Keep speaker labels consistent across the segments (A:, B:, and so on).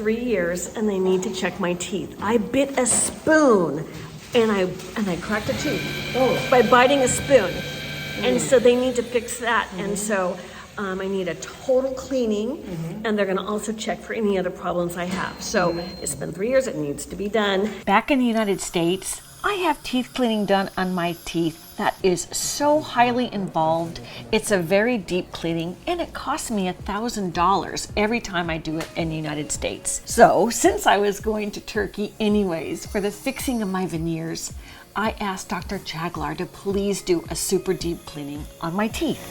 A: 3 years and they need to check my teeth. I bit a spoon and I cracked a tooth by biting a spoon. And so they need to fix that. And so I need a total cleaning, and they're gonna also check for any other problems I have. So it's been 3 years, it needs to be done.
B: Back in the United States, I have teeth cleaning done on my teeth that is so highly involved. It's a very deep cleaning, and it costs me $1,000 every time I do it in the United States. So since I was going to Turkey anyways for the fixing of my veneers, I asked Dr. Chaglar to please do a super deep cleaning on my teeth.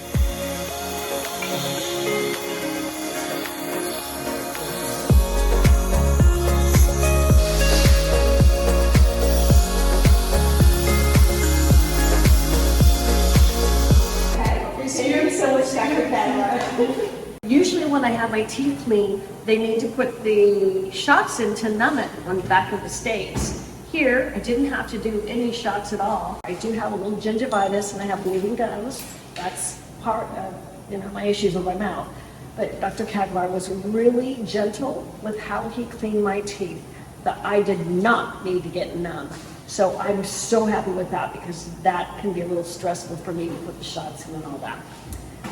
A: Usually when I have my teeth cleaned, they need to put the shots in to numb it on the back of the States. Here, I didn't have to do any shots at all. I do have a little gingivitis and I have bleeding gums. That's part of my issues with my mouth. But Dr. Chaglar was really gentle with how he cleaned my teeth, that I did not need to get numb. So I'm so happy with that, because that can be a little stressful for me to put the shots in and all that.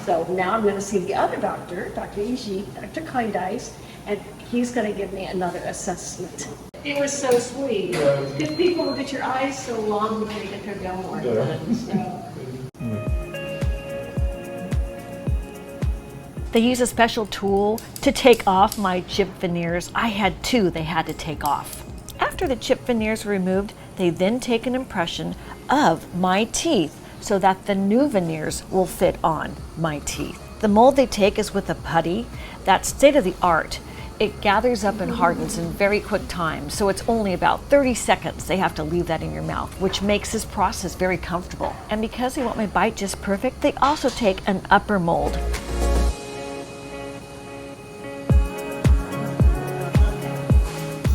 A: So now I'm going to see the other doctor, Dr. Iji, Dr. Kindice, and he's going to give me another assessment. It was so sweet. Because people look at your eyes so long before they get their gum work done. So.
B: They use a special tool to take off my chip veneers. I had two they had to take off. After the chip veneers were removed, they then take an impression of my teeth so that the new veneers will fit on my teeth. The mold they take is with a putty. That's state of the art. It gathers up and hardens in very quick time, so it's only about 30 seconds they have to leave that in your mouth, which makes this process very comfortable. And because they want my bite just perfect, they also take an upper mold.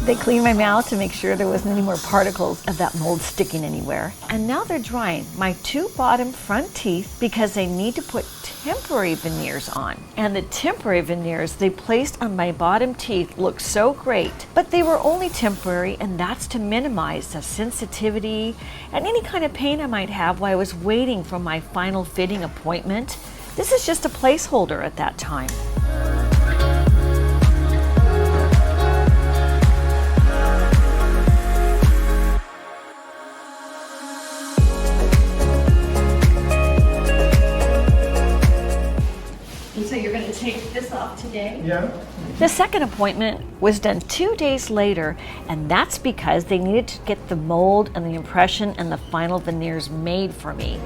B: They cleaned my mouth to make sure there wasn't any more particles of that mold sticking anywhere. And now they're drying my two bottom front teeth because they need to put temporary veneers on. And the temporary veneers they placed on my bottom teeth look so great, but they were only temporary, and that's to minimize the sensitivity and any kind of pain I might have while I was waiting for my final fitting appointment. This is just a placeholder at that time.
A: So you're going to take this off today?
C: Yeah.
B: The second appointment was done 2 days later, and that's because they needed to get the mold and the impression and the final veneers made for me.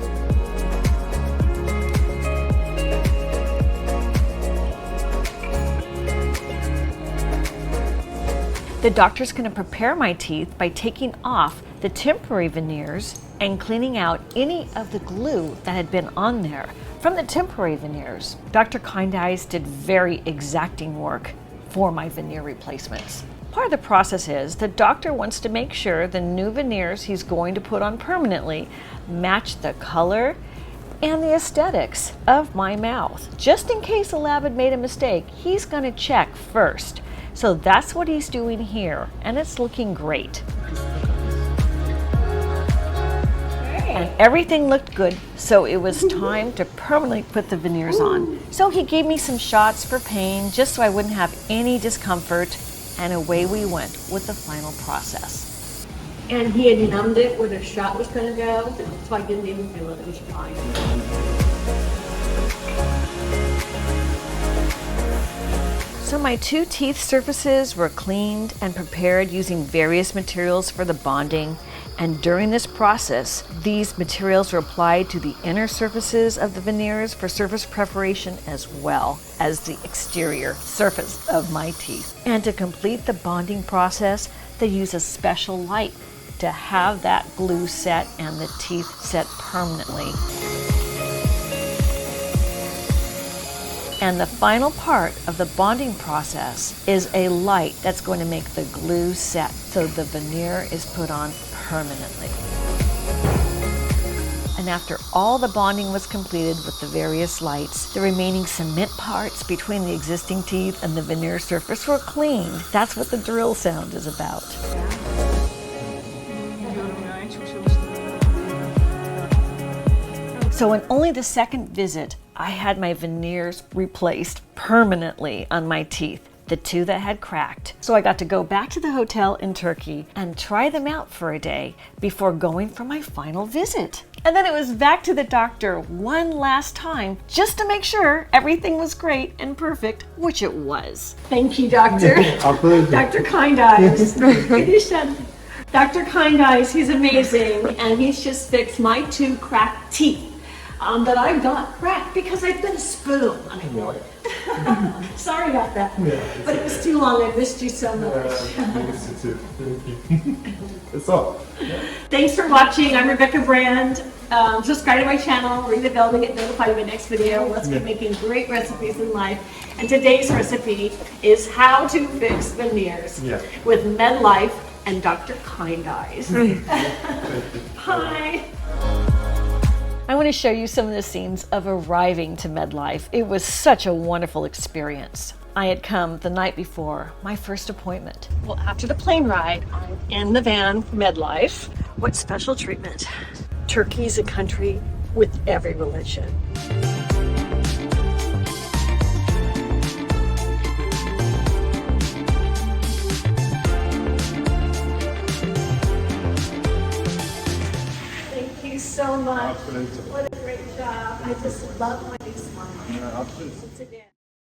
B: The doctor's going to prepare my teeth by taking off the temporary veneers and cleaning out any of the glue that had been on there from the temporary veneers. Dr. Kindice did very exacting work for my veneer replacements. Part of the process is the doctor wants to make sure the new veneers he's going to put on permanently match the color and the aesthetics of my mouth. Just in case the lab had made a mistake, he's going to check first. So that's what he's doing here, and it's looking great. And everything looked good, so it was time to permanently put the veneers on. So he gave me some shots for pain, just so I wouldn't have any discomfort, and away we went with the final process.
A: And he had numbed it where the shot was going to go, so I didn't even feel it. It was fine.
B: So my two teeth surfaces were cleaned and prepared using various materials for the bonding. And during this process, these materials were applied to the inner surfaces of the veneers for surface preparation as well as the exterior surface of my teeth. And to complete the bonding process, they use a special light to have that glue set and the teeth set permanently. And the final part of the bonding process is a light that's going to make the glue set so the veneer is put on permanently. And And after all the bonding was completed with the various lights, the remaining cement parts between the existing teeth and the veneer surface were cleaned. That's what the drill sound is about. So in only the second visit, I had my veneers replaced permanently on my teeth, the two that had cracked. So I got to go back to the hotel in Turkey and try them out for a day before going for my final visit. And then it was back to the doctor one last time just to make sure everything was great and perfect, which it was.
A: Thank you, Doctor. Dr. Kind Eyes. Dr. Kind Eyes, he's amazing, and he's just fixed my two cracked teeth that I've got cracked because I've been a spoon. Sorry about that, but it was too long. I missed you so much.
C: That's all.
A: Thanks for watching. I'm Rebecca Brand. Subscribe to my channel, ring the bell to get notified of my next video. Let's keep making great recipes in life. And today's recipe is how to fix veneers with Medlife and Dr. Kind Eyes. Hi.
B: I want to show you some of the scenes of arriving to Medlife. It was such a wonderful experience. I had come the night before my first appointment.
A: Well, after the plane ride, I'm in the van for Medlife. What special treatment? Turkey's a country with every religion. Thank you so much. What a great job. I just love when you smile.
C: Absolutely.
A: Today.